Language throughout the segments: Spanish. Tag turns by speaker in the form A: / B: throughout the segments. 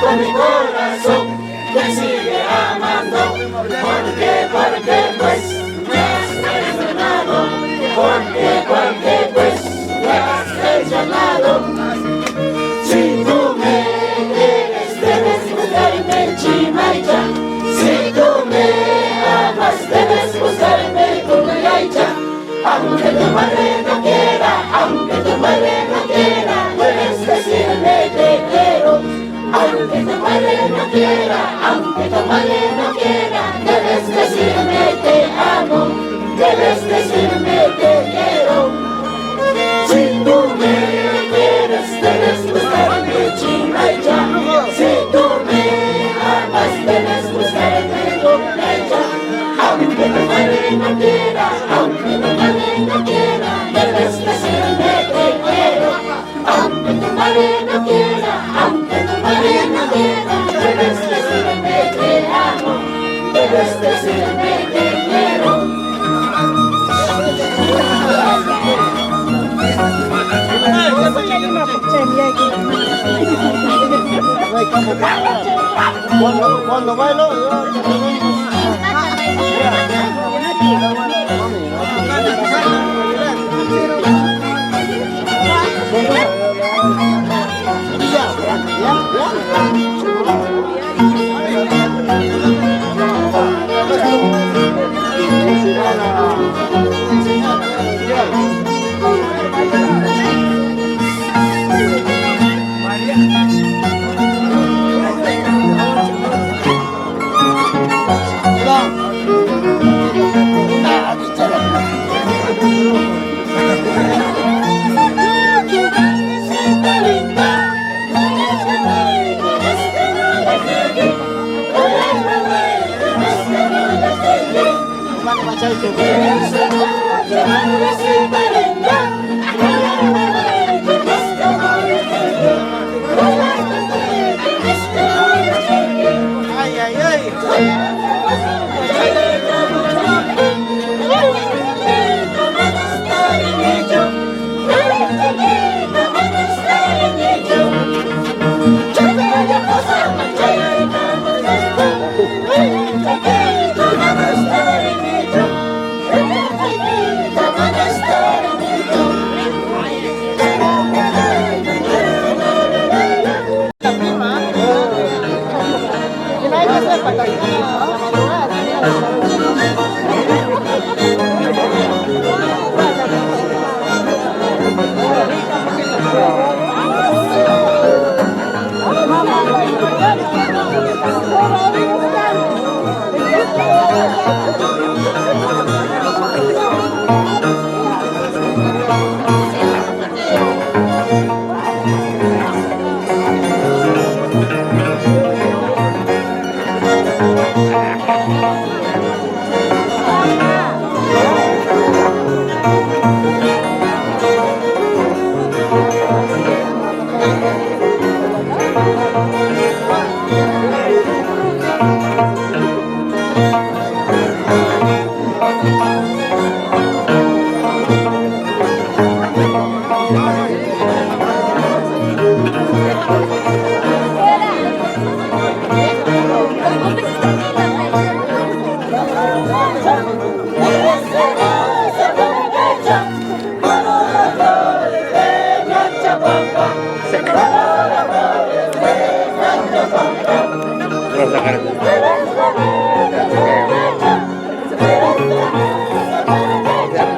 A: con mi corazón te sigue amando. Porque pues me has perdonado. Porque pues me has perdonado. Si tú me quieres debes buscarme en Chimaycha. Si tú me amas debes buscarme en Cunaycha. Aunque tu madre no quiera, aunque tu madre no quiera, debes decirme te quiero. Aunque tu madre no quiera, aunque tu madre no quiera, debes decirme te amo, debes decirme te quiero. Si tú me quieres, debes buscarme Chimaycha. Si tú me amas, debes buscarme Cunaycha. Aunque tu madre no quiera, aunque tu madre no quiera, debes decirme te quiero. Aunque tu madre no quiera, aunque tu madre no quiera, debes decirme te amo, debes decirme te quiero.
B: Cuando bailo,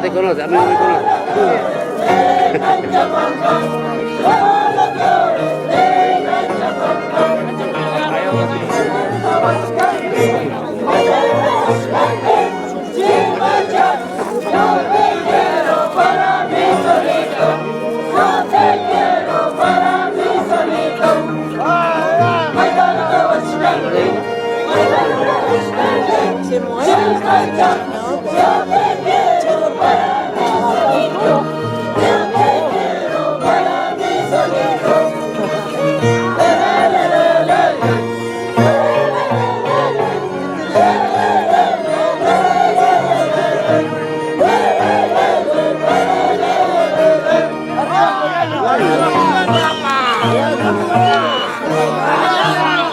C: te conoce, a mí no me conoce.
A: ¡Vamos!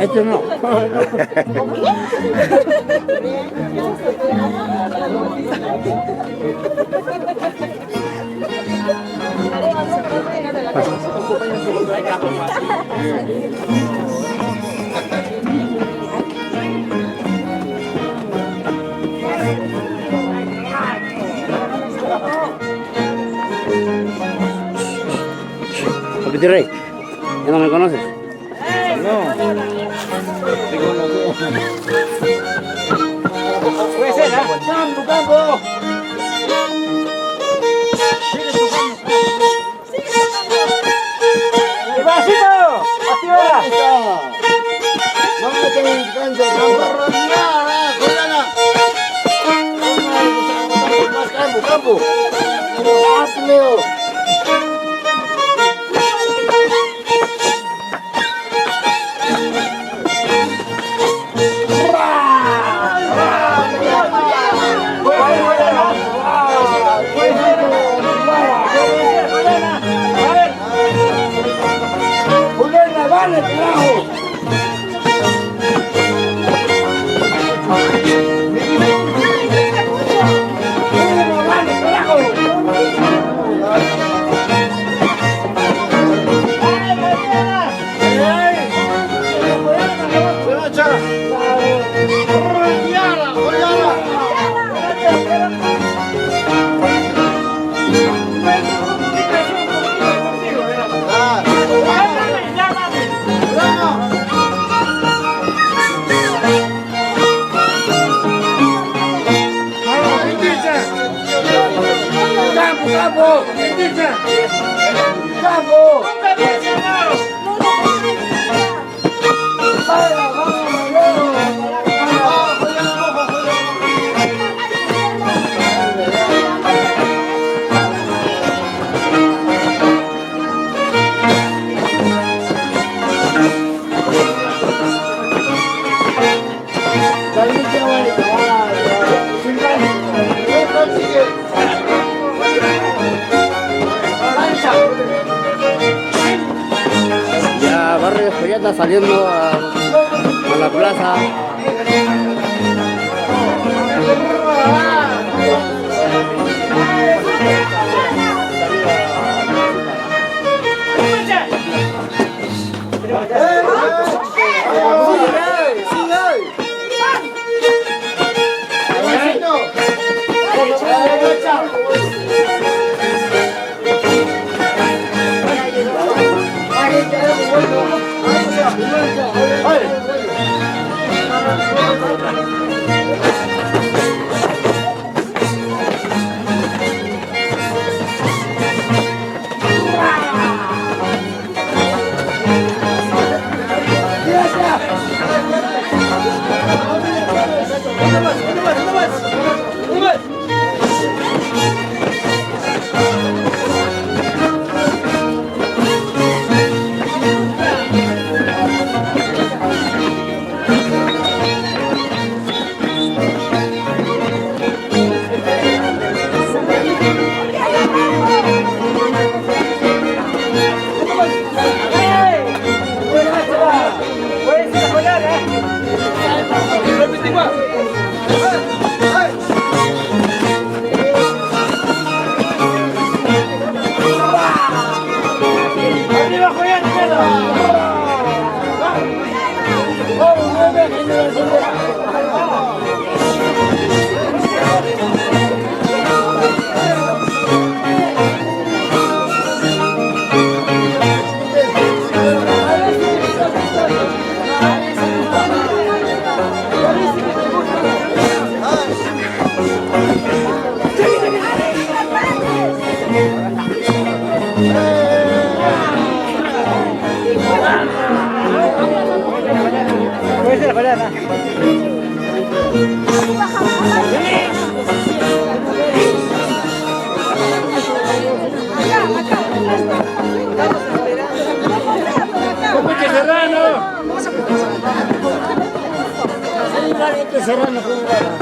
C: Este no. Papi Rey, ¿ya no me conoces?
B: Puede ser, ¿ah? ¡Campo, campo! ¡Vasito! ¡Activa! No te encanta, campo, campo. Leo. ¡Vale, carajo! ¡Campo! ¡Campo!
C: Ya Barrio Joyata saliendo a la plaza.
B: Igual. Este serrano con
C: Tranca.